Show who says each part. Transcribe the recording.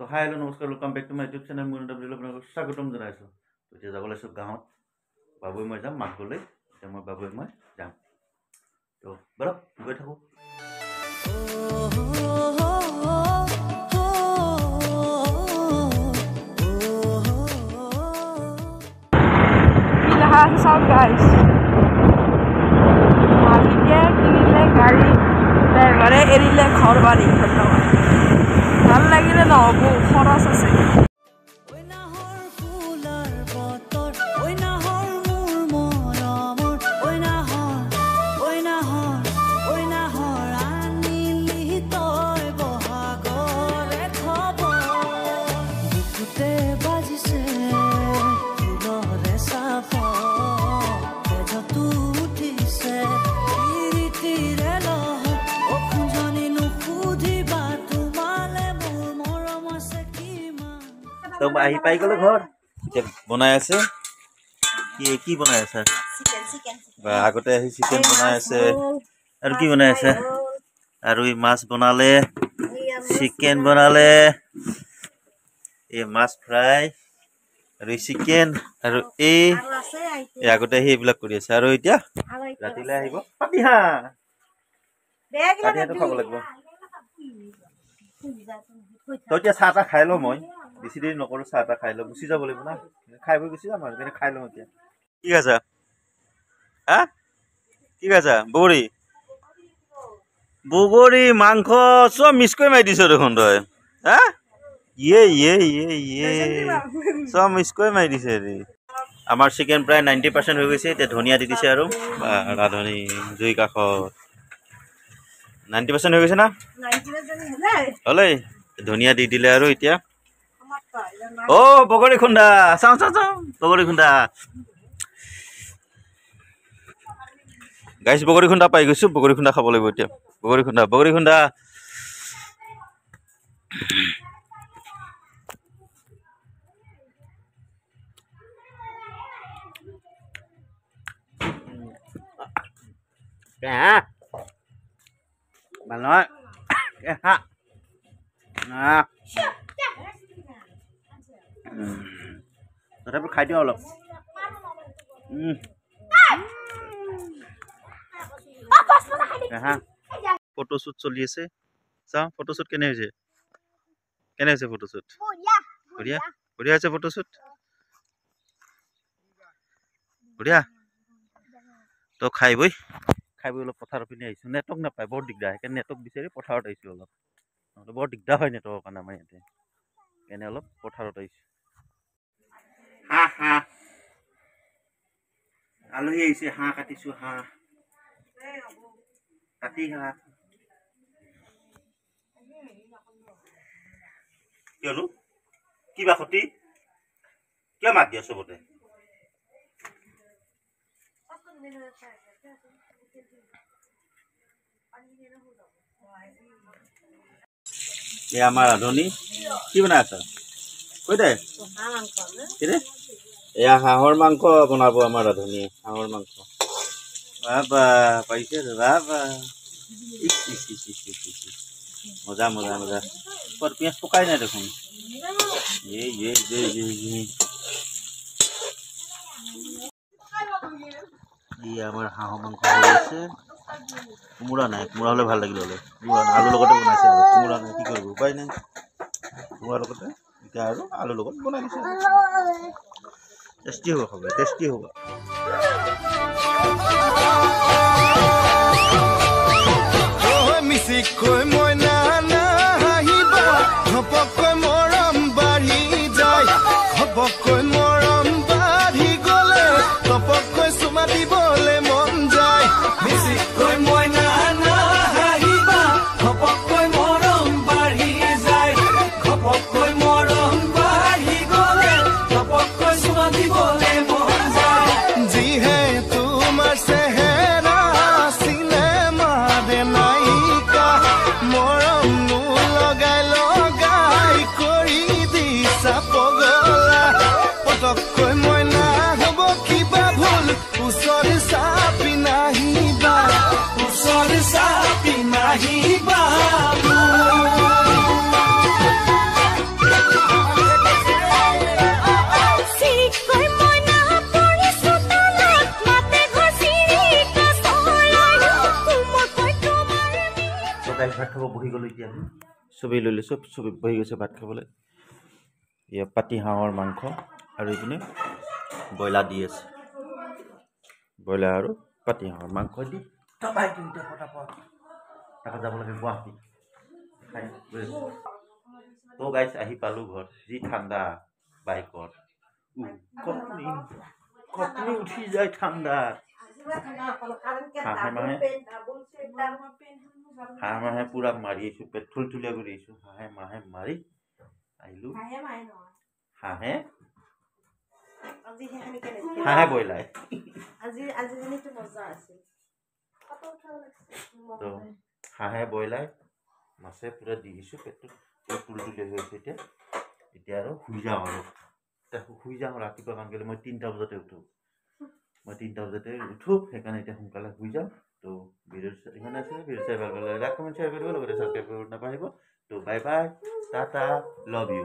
Speaker 1: তো hi hello' নমস্কাৰ welcome back to my YouTube channel মোৰ নাম আপোনালোকক স্বাগতম জনাইছোঁ। তো এতিয়া যাব লাগিছোঁ গাঁৱত, বাবুই মই যাম মাক গ'লে, এতিয়া মই বাবুই মই যাম। তো ব'লক গৈ থাকোঁ।
Speaker 2: চাওক গাইজ, মালিকে কিনিলে গাড়ী, ড্ৰাইভাৰে এৰিলে ঘৰ বাৰী। ভাল লাগিলে নহ'ব, খৰচ আছে।
Speaker 1: তো আহি পাই গ'লো ঘৰ, এতিয়া বনাই আছে। কি বনাই আছে? আগতে আহি চিকেন বনাই আছে, আৰু কি বনাই আছে? আৰু এই মাছ বনালে, চিকেন বনালে, এই মাছ ফ্ৰাই, আৰু এই চিকেন, আৰু এই আগতে আহি এইবিলাক কৰি আছে। আৰু এতিয়া ৰাতিলৈ আহিব পাতিহাঁহটো খাব লাগিব। তো এতিয়া চাহ তাহ খাই লওঁ, মই বেছি দেৰি নকৰোঁ, চাহ তাহ খাই লওঁ, গুচি যাব লাগিব না, খাই বৈ গুচি যাম আৰু। কিন্তু খাই লওঁ এতিয়া। কি খাইছা? হা কি খাইছা? বগৰী মাংস চব মিক্স কৰি মাৰি দিছ দেখোন তই। হা চব মিক্স কৰি মাৰি দিছে হেৰি। আমাৰ চিকেন প্ৰায় 90% হৈ গৈছে। এতিয়া ধনিয়া দি দিছে আৰু ৰান্ধনি জুই কাষত 90% হৈ গৈছে না, হ'লে ধনিয়া দি দিলে আৰু এতিয়া বগৰী খুন্দা চাওঁ বগৰী খুন্দা গাইছ, বগৰী খুন্দা পাই গৈছো। বগৰী খুন্দা খাব লাগিব এতিয়া। বগৰী খুন্দা ভাল নহয়, তথাপি খাই দিওঁ অলপ। ফটোশ্বুট চলি আছে, চাওঁ ফটোশ্বুট কেনে হৈছে ফটোশ্বুট? বঢ়িয়া হৈছে ফটোশ্বুট, বঢ়িয়া। তো খাই বৈ অলপ পথাৰৰ পিনে আহিছোঁ। নেটৱৰ্ক নাপায়, বৰ দিগদাৰ। সেইকাৰণে নেটৱৰ্ক বিচাৰি পথাৰত আহিছোঁ অলপ, নহ'লে বৰ দিগদাৰ হয় নেটৱৰ্কৰ কাৰণে আমাৰ ইয়াতে। সেইকাৰণে অলপ পথাৰত আহিছোঁ। হাঁহ আলহী আহিছে, হাঁহ কাটিছোঁ। হাঁহ কিয়নো কিবা ক্ষতি কিয় মাত দিয়া চবতে? এয়া আমাৰ ৰান্ধনি, কি বনাই আছা? কৈ দে। এয়া হাঁহৰ মাংস বনাব আমাৰ ৰান্ধনিয়ে, হাঁহৰ মাংস। বাবা পাইছে, বাবা মজা। পিঁয়াজ পকাই নাই দেখোন। আমাৰ হাঁহৰ মাংস হৈ আছে। কোমোৰা নাই, কোমোৰা হ'লে ভাল লাগিল হ'লে। আলুৰ লগতে বনাইছে আৰু কোমোৰা নাই, কি কৰিব, উপায় নাই। কোমোৰাৰ লগতে এতিয়া আৰু আলুৰ লগত বনাই দিছে। টেষ্টি হ'ব, খাব টেষ্টি হ'ব। বহি গ'লো এতিয়া আমি চবেই লৈ লৈছোঁ চবেই বহি গৈছে ভাত খাবলৈ এয়া পাতি হাঁহৰ মাংস আৰু এইপিনে ব্ৰইলাৰ দি আছে ব্ৰইলাৰ আৰু পাতি হাঁহৰ মাংস দি দবাই দিওঁ এতিয়া পটাপট তাৰপৰা যাব লাগে গুৱাহাটী খাই তো গাইছ আহি পালোঁ ঘৰত যি ঠাণ্ডা বাইকত কপনি উঠি যায় ঠাণ্ডা হাঁহে মাহে পুৰা মাৰি আছোঁ পেট্ৰল তুলীয়া কৰি আহিছোঁ হাঁহে মাহে মাৰি আহিলোঁ হাঁহে হাঁহে ব্ৰইলাৰ তো হাঁহে ব্ৰইলাৰ মাছে পুৰা দি দিছোঁ পেট্ৰল পুৰা তুলীয়া হৈ আছে এতিয়া আৰু শুই যাওঁ আৰু শুই যাওঁ ৰাতিপুৱা কাৰণ কেলৈ মই 3টা বজাতে উঠোঁ সেইকাৰণে এতিয়া সোনকালে শুই যাওঁ তো ভিডিঅ'টো ইমান আছে ভিডিঅ' চাই ভাল পালে লাইক কমেণ্ট শ্বেয়াৰ কৰিব লগতে ছাবস্ক্ৰাইব কৰিব নাপাহৰিব তো bye bye Tata love you